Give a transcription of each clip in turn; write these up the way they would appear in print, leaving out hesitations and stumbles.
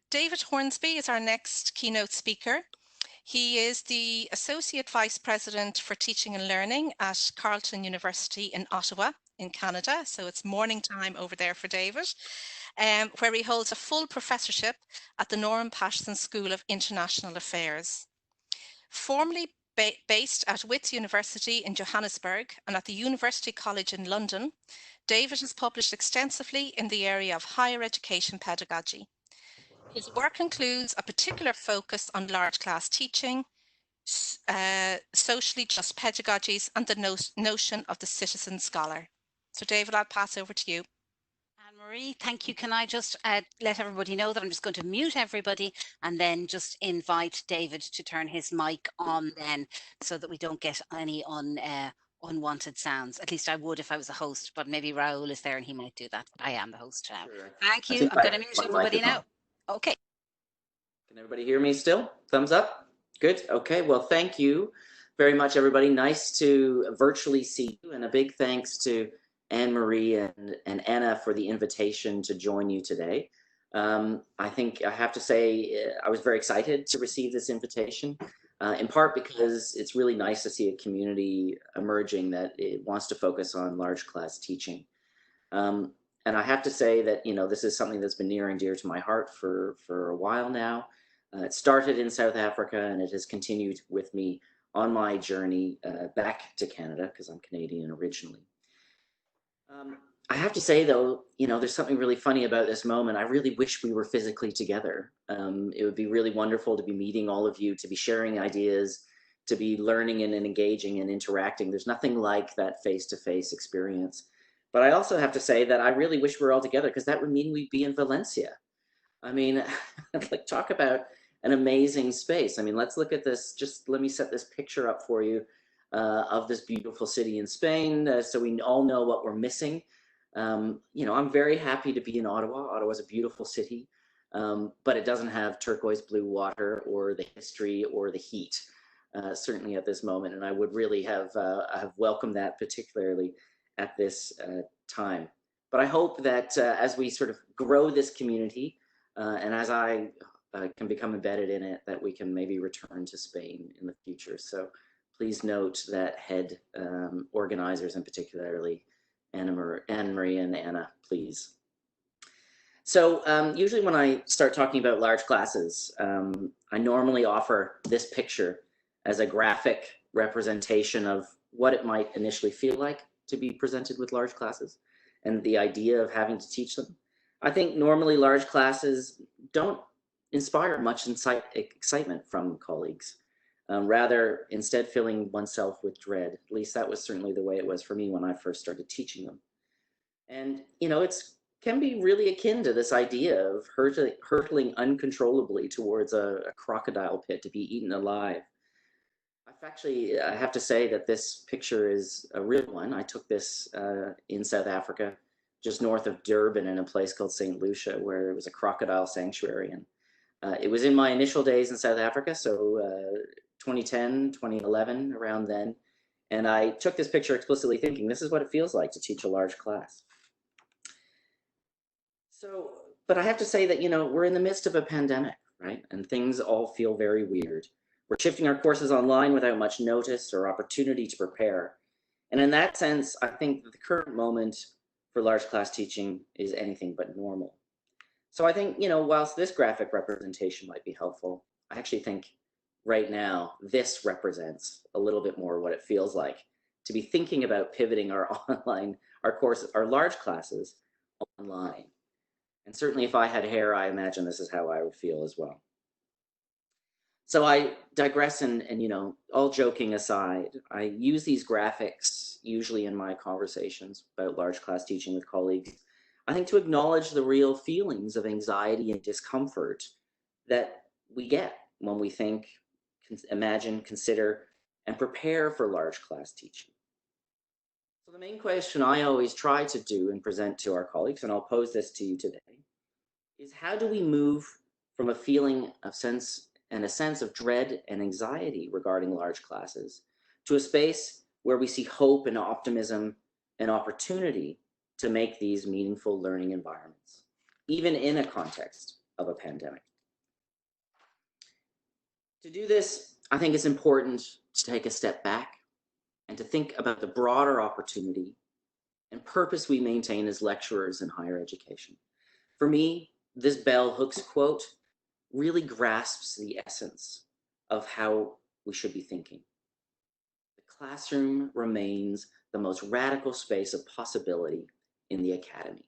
David Hornsby is our next keynote speaker. He is the Associate Vice President for Teaching and Learning at Carleton University in Ottawa in Canada. So it's morning time over there for David, where he holds a full professorship at the Norman Paterson School of International Affairs. Formerly based at Wits University in Johannesburg and at the University College in London, David has published extensively in the area of higher education pedagogy. His work includes a particular focus on large class teaching, socially just pedagogies, and the notion of the citizen scholar. So David, I'll pass over to you. Anne-Marie, thank you. Can I just let everybody know that I'm just going to mute everybody and then just invite David to turn his mic on then, so that we don't get any unwanted sounds. At least I would if I was a host, but maybe Raoul is there and he might do that. But I am the host now. Sure. Thank you. I'm going to mute everybody now. Okay. Can everybody hear me still? Thumbs up? Good. Okay. Well, thank you very much, everybody. Nice to virtually see you, and a big thanks to Anne-Marie and Anna for the invitation to join you today. I think I have to say I was very excited to receive this invitation, in part because it's really nice to see a community emerging that it wants to focus on large class teaching. And I have to say that, you know, this is something that's been near and dear to my heart for a while now. It started in South Africa, and it has continued with me on my journey back to Canada, because I'm Canadian originally. I have to say, though, you know, there's something really funny about this moment. I really wish we were physically together. It would be really wonderful to be meeting all of you, to be sharing ideas, to be learning and engaging and interacting. There's nothing like that face-to-face experience. But I also have to say that I really wish we were all together, because that would mean we'd be in Valencia. I mean, like, talk about an amazing space. I mean, let's look at this. Just let me set this picture up for you of this beautiful city in Spain, so we all know what we're missing. You know, I'm very happy to be in Ottawa. Ottawa's a beautiful city, but it doesn't have turquoise blue water or the history or the heat, certainly at this moment. And I would really have welcomed that, particularly at this time. But I hope that as we sort of grow this community, and as I can become embedded in it, that we can maybe return to Spain in the future. So please note that head organizers, and particularly Anne-Marie and Anna, please. So usually when I start talking about large classes, I normally offer this picture as a graphic representation of what it might initially feel like to be presented with large classes and the idea of having to teach them. I think normally large classes don't inspire much excitement from colleagues. Rather, instead filling oneself with dread. At least that was certainly the way it was for me when I first started teaching them. And, you know, it can be really akin to this idea of hurtling uncontrollably towards a crocodile pit to be eaten alive. I have to say that this picture is a real one. I took this in South Africa, just north of Durban, in a place called St. Lucia, where it was a crocodile sanctuary. And it was in my initial days in South Africa, so 2010, 2011, around then. And I took this picture explicitly thinking, this is what it feels like to teach a large class. So, but I have to say that, you know, we're in the midst of a pandemic, right? And things all feel very weird. We're shifting our courses online without much notice or opportunity to prepare. And in that sense, I think that the current moment for large class teaching is anything but normal. So I think, you know, whilst this graphic representation might be helpful, I actually think right now this represents a little bit more what it feels like to be thinking about pivoting our large classes online. And certainly if I had hair, I imagine this is how I would feel as well. So I digress, and you know, all joking aside, I use these graphics usually in my conversations about large class teaching with colleagues, I think, to acknowledge the real feelings of anxiety and discomfort that we get when we think, imagine, consider, and prepare for large class teaching. So the main question I always try to do and present to our colleagues, and I'll pose this to you today, is how do we move from a feeling of a sense of dread and anxiety regarding large classes to a space where we see hope and optimism and opportunity to make these meaningful learning environments, even in a context of a pandemic. To do this, I think it's important to take a step back and to think about the broader opportunity and purpose we maintain as lecturers in higher education. For me, this bell hooks quote really grasps the essence of how we should be thinking. The classroom remains the most radical space of possibility in the academy.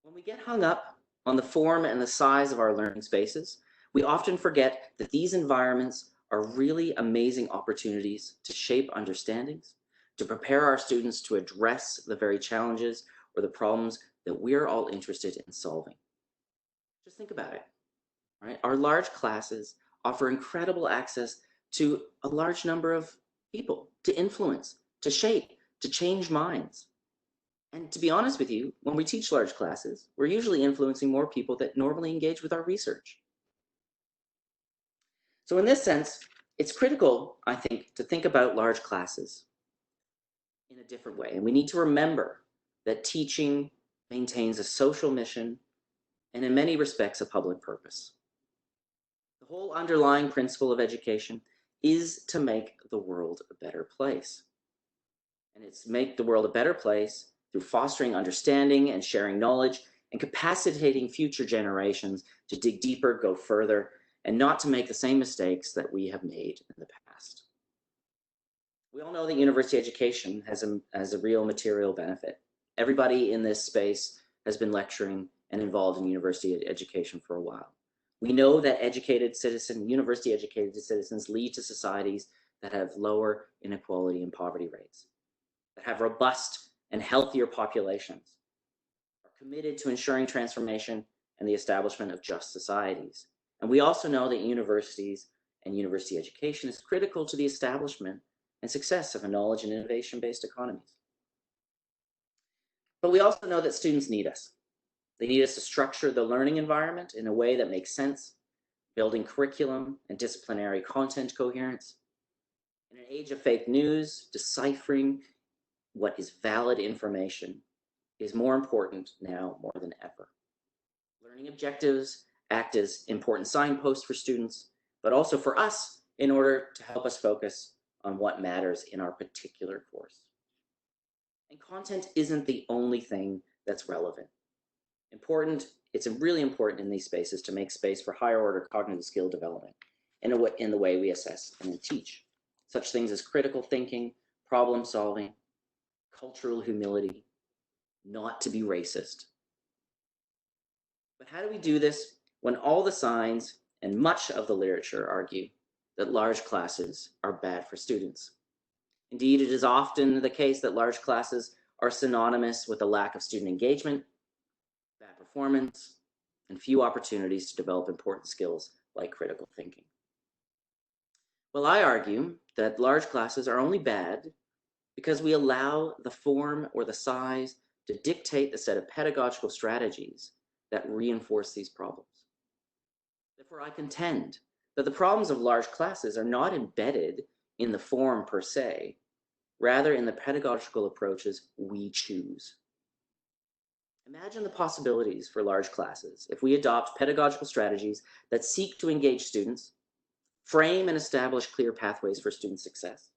When we get hung up on the form and the size of our learning spaces, we often forget that these environments are really amazing opportunities to shape understandings, to prepare our students to address the very challenges or the problems that we're all interested in solving. Just think about it, right? Our large classes offer incredible access to a large number of people to influence, to shape, to change minds. And to be honest with you, when we teach large classes, we're usually influencing more people that normally engage with our research. So in this sense, it's critical, I think, to think about large classes in a different way. And we need to remember that teaching maintains a social mission and in many respects a public purpose. The whole underlying principle of education is to make the world a better place. And it's to make the world a better place through fostering understanding and sharing knowledge and capacitating future generations to dig deeper, go further, and not to make the same mistakes that we have made in the past. We all know that university education has a real material benefit. Everybody in this space has been lecturing and involved in university education for a while. We know that university educated citizens lead to societies that have lower inequality and poverty rates, that have robust and healthier populations, are committed to ensuring transformation and the establishment of just societies. And we also know that universities and university education is critical to the establishment and success of a knowledge and innovation-based economies. But we also know that students need us. They need us to structure the learning environment in a way that makes sense, building curriculum and disciplinary content coherence. In an age of fake news, deciphering what is valid information is more important now more than ever. Learning objectives act as important signposts for students, but also for us in order to help us focus on what matters in our particular course. And content isn't the only thing that's relevant. It's really important in these spaces to make space for higher order cognitive skill development in the way we assess and teach. Such things as critical thinking, problem solving, cultural humility, not to be racist. But how do we do this when all the signs and much of the literature argue that large classes are bad for students? Indeed, it is often the case that large classes are synonymous with a lack of student engagement, bad performance, and few opportunities to develop important skills like critical thinking. Well, I argue that large classes are only bad because we allow the form or the size to dictate the set of pedagogical strategies that reinforce these problems. Therefore, I contend that the problems of large classes are not embedded in the form per se, rather in the pedagogical approaches we choose. Imagine the possibilities for large classes if we adopt pedagogical strategies that seek to engage students, frame and establish clear pathways for student success,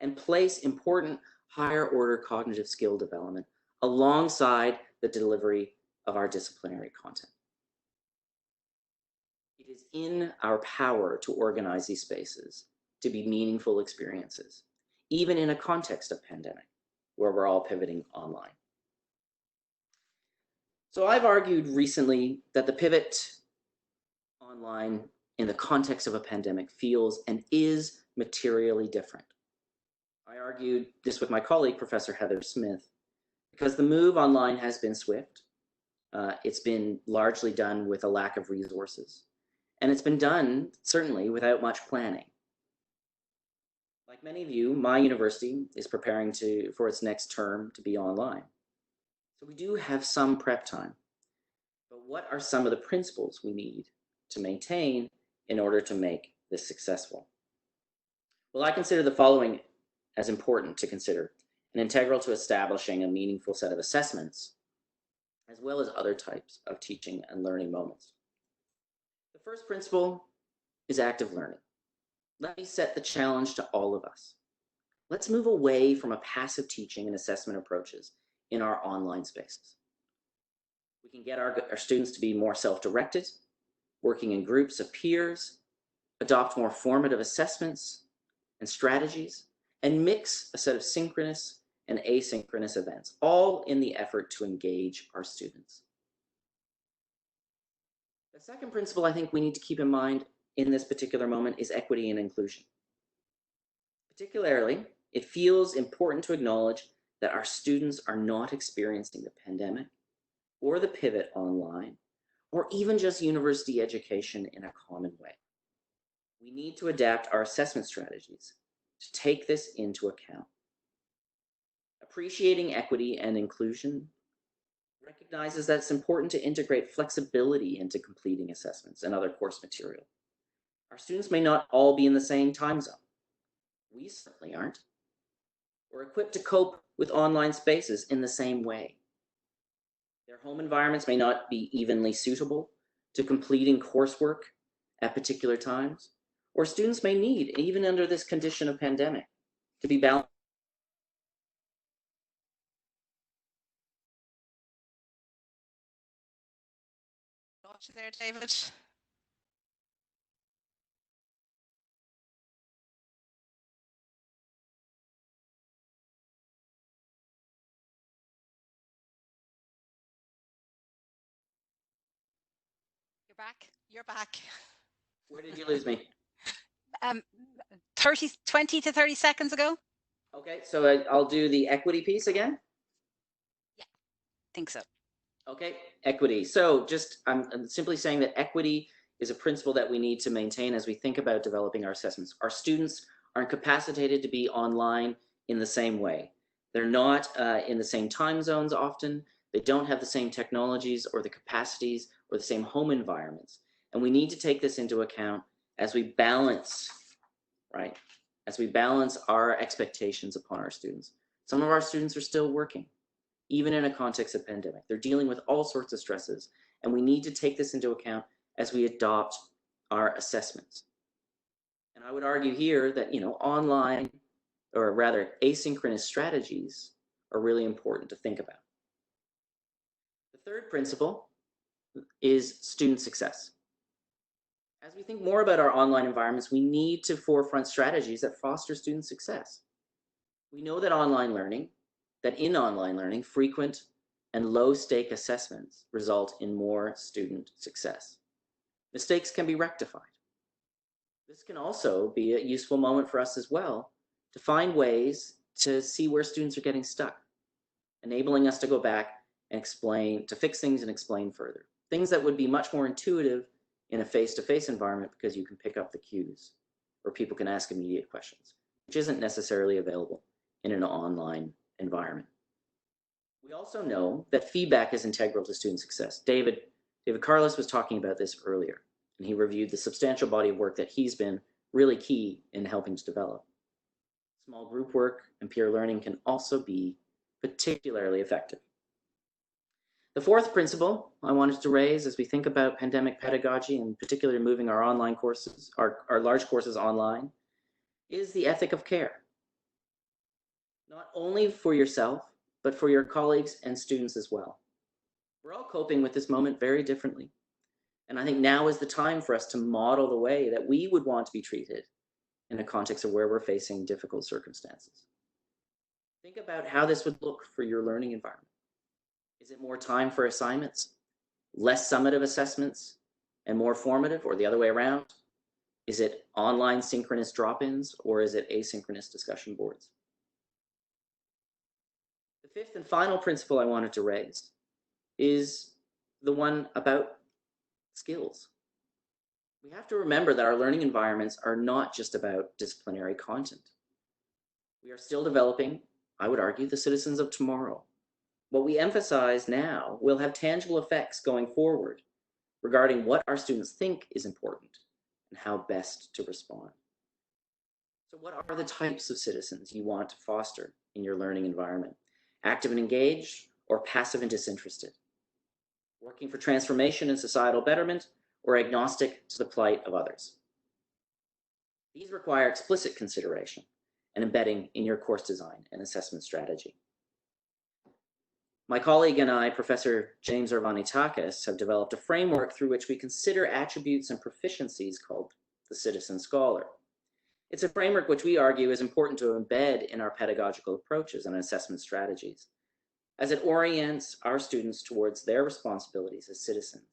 and place important higher order cognitive skill development alongside the delivery of our disciplinary content. It is in our power to organize these spaces to be meaningful experiences, even in a context of pandemic, where we're all pivoting online. So I've argued recently that the pivot online in the context of a pandemic feels and is materially different. I argued this with my colleague, Professor Heather Smith, because the move online has been swift. It's been largely done with a lack of resources, and it's been done certainly without much planning. Like many of you, my university is preparing for its next term to be online. So we do have some prep time, but what are some of the principles we need to maintain in order to make this successful? Well, I consider the following as important to consider and integral to establishing a meaningful set of assessments as well as other types of teaching and learning moments. The first principle is active learning. Let me set the challenge to all of us. Let's move away from a passive teaching and assessment approaches in our online spaces. We can get our students to be more self-directed, working in groups of peers, adopt more formative assessments and strategies, and mix a set of synchronous and asynchronous events, all in the effort to engage our students. The second principle I think we need to keep in mind in this particular moment is equity and inclusion. Particularly, it feels important to acknowledge that our students are not experiencing the pandemic or the pivot online, or even just university education in a common way. We need to adapt our assessment strategies to take this into account. Appreciating equity and inclusion recognizes that it's important to integrate flexibility into completing assessments and other course material. Our students may not all be in the same time zone. We certainly aren't. We're equipped to cope with online spaces in the same way. Their home environments may not be evenly suitable to completing coursework at particular times, or students may need, even under this condition of pandemic, to be balanced. Lost you there, David. You're back. You're back. Where did you lose me? 20 to 30 seconds ago. Okay, so I'll do the equity piece again. Yeah, I think so. Okay, equity. So just I'm simply saying that equity is a principle that we need to maintain as we think about developing our assessments. Our students are incapacitated to be online in the same way. They're not in the same time zones often. They don't have the same technologies or the capacities or the same home environments. And we need to take this into account as we balance, right? As we balance our expectations upon our students. Some of our students are still working, even in a context of pandemic. They're dealing with all sorts of stresses, and we need to take this into account as we adopt our assessments. And I would argue here that, online, or rather asynchronous strategies are really important to think about. The third principle is student success. As we think more about our online environments, we need to forefront strategies that foster student success. We know that in online learning, frequent and low-stake assessments result in more student success. Mistakes can be rectified. This can also be a useful moment for us as well to find ways to see where students are getting stuck, enabling us to go back and explain, to fix things and explain further. Things that would be much more intuitive in a face-to-face environment because you can pick up the cues or people can ask immediate questions, which isn't necessarily available in an online environment. We also know that feedback is integral to student success. David Carlos was talking about this earlier, and he reviewed the substantial body of work that he's been really key in helping to develop. Small group work and peer learning can also be particularly effective. The fourth principle I wanted to raise as we think about pandemic pedagogy, and particularly moving our online courses, our large courses online, is the ethic of care. Not only for yourself, but for your colleagues and students as well. We're all coping with this moment very differently. And I think now is the time for us to model the way that we would want to be treated in a context of where we're facing difficult circumstances. Think about how this would look for your learning environment. Is it more time for assignments, less summative assessments, and more formative, or the other way around? Is it online synchronous drop-ins, or is it asynchronous discussion boards? The fifth and final principle I wanted to raise is the one about skills. We have to remember that our learning environments are not just about disciplinary content. We are still developing, I would argue, the citizens of tomorrow. What we emphasize now will have tangible effects going forward regarding what our students think is important and how best to respond. So what are the types of citizens you want to foster in your learning environment? Active and engaged, or passive and disinterested? working for transformation and societal betterment, or agnostic to the plight of others. These require explicit consideration and embedding in your course design and assessment strategy. My colleague and I, Professor James Arvanitakis, have developed a framework through which we consider attributes and proficiencies called the citizen scholar. It's a framework which we argue is important to embed in our pedagogical approaches and assessment strategies, as it orients our students towards their responsibilities as citizens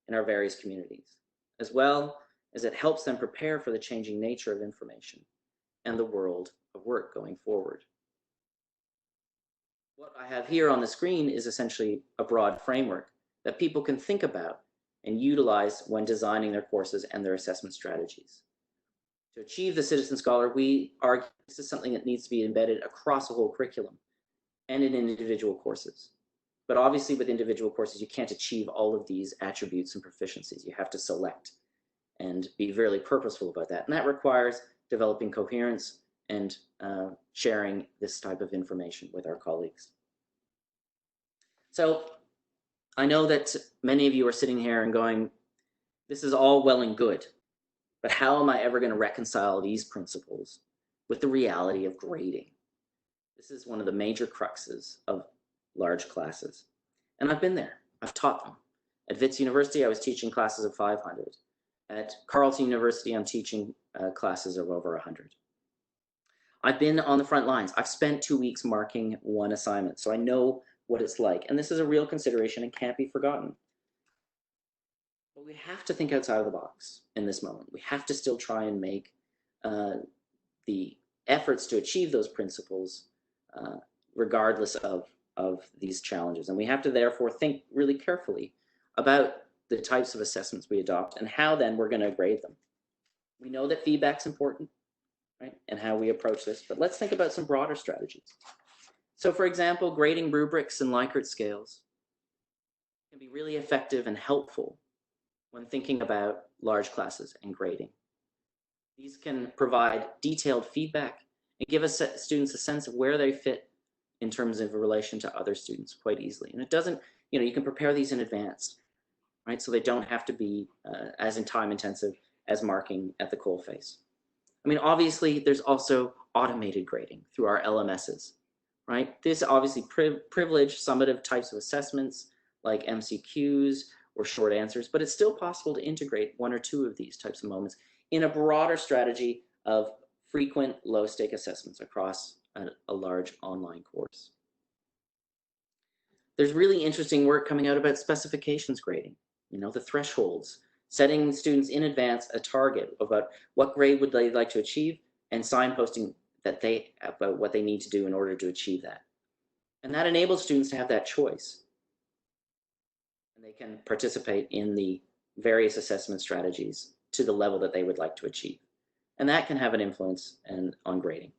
in our various communities, as well as it helps them prepare for the changing nature of information and the world of work going forward. What I have here on the screen is essentially a broad framework that people can think about and utilize when designing their courses and their assessment strategies. To achieve the citizen scholar, we argue this is something that needs to be embedded across a whole curriculum and in individual courses. But obviously with individual courses, you can't achieve all of these attributes and proficiencies. You have to select and be really purposeful about that. And that requires developing coherence and sharing this type of information with our colleagues. So I know that many of you are sitting here and going, this is all well and good, but how am I ever going to reconcile these principles with the reality of grading? This is one of the major cruxes of large classes. And I've been there. I've taught them. At Wits University, I was teaching classes of 500. At Carleton University, I'm teaching classes of over 100. I've been on the front lines. I've spent 2 weeks marking one assignment, so I know what it's like. And this is a real consideration and can't be forgotten. But we have to think outside of the box in this moment. We have to still try and make the efforts to achieve those principles regardless of these challenges. And we have to therefore think really carefully about the types of assessments we adopt and how then we're going to grade them. We know that feedback's important, right, and how we approach this, but let's think about some broader strategies. So for example, grading rubrics and Likert scales can be really effective and helpful when thinking about large classes and grading. These can provide detailed feedback and give us students a sense of where they fit in terms of relation to other students quite easily. And it doesn't, you can prepare these in advance, right? So they don't have to be as time intensive as marking at the coalface. I mean, obviously, there's also automated grading through our LMSs, right? This obviously privilege summative types of assessments like MCQs or short answers, but it's still possible to integrate one or two of these types of moments in a broader strategy of frequent low-stake assessments across a large online course. There's really interesting work coming out about specifications grading, the thresholds, setting students in advance a target about what grade would they like to achieve and signposting about what they need to do in order to achieve that. And that enables students to have that choice. And they can participate in the various assessment strategies to the level that they would like to achieve. And that can have an influence on grading.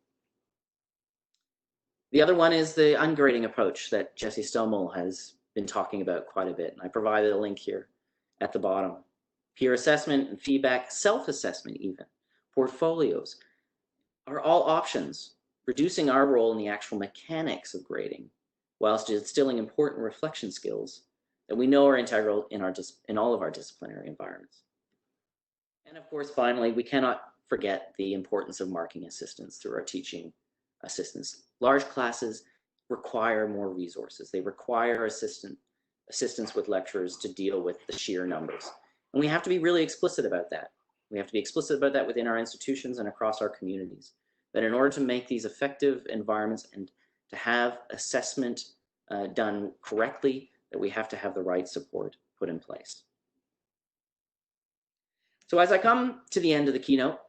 The other one is the ungrading approach that Jesse Stelmel has been talking about quite a bit. And I provided a link here at the bottom. Peer assessment and feedback, self-assessment even, portfolios are all options, reducing our role in the actual mechanics of grading, whilst instilling important reflection skills that we know are integral in all of our disciplinary environments. And of course, finally, we cannot forget the importance of marking assistance through our teaching assistants. Large classes require more resources. They require assistance with lecturers to deal with the sheer numbers. And we have to be really explicit about that. We have to be explicit about that within our institutions and across our communities. That in order to make these effective environments and to have assessment done correctly, that we have to have the right support put in place. So as I come to the end of the keynote,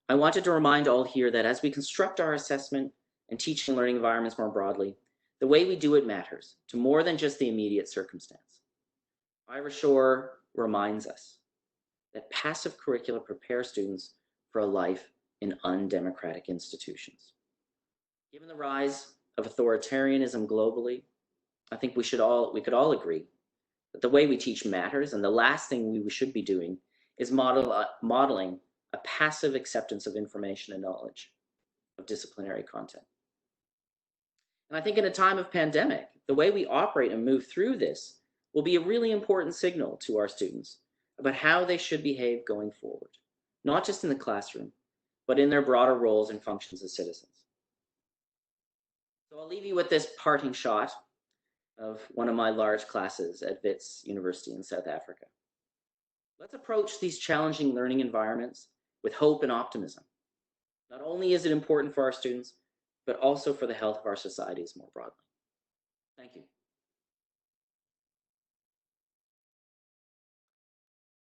I wanted to remind all here that as we construct our assessment and teaching and learning environments more broadly, the way we do it matters to more than just the immediate circumstance. Ira Shore reminds us that passive curricula prepare students for a life in undemocratic institutions. Given the rise of authoritarianism globally, I think we could all agree that the way we teach matters, and the last thing we should be doing is modeling a passive acceptance of information and knowledge of disciplinary content. And I think in a time of pandemic, the way we operate and move through this will be a really important signal to our students about how they should behave going forward, not just in the classroom, but in their broader roles and functions as citizens. So I'll leave you with this parting shot of one of my large classes at Wits University in South Africa. Let's approach these challenging learning environments with hope and optimism. Not only is it important for our students, but also for the health of our societies more broadly. Thank you.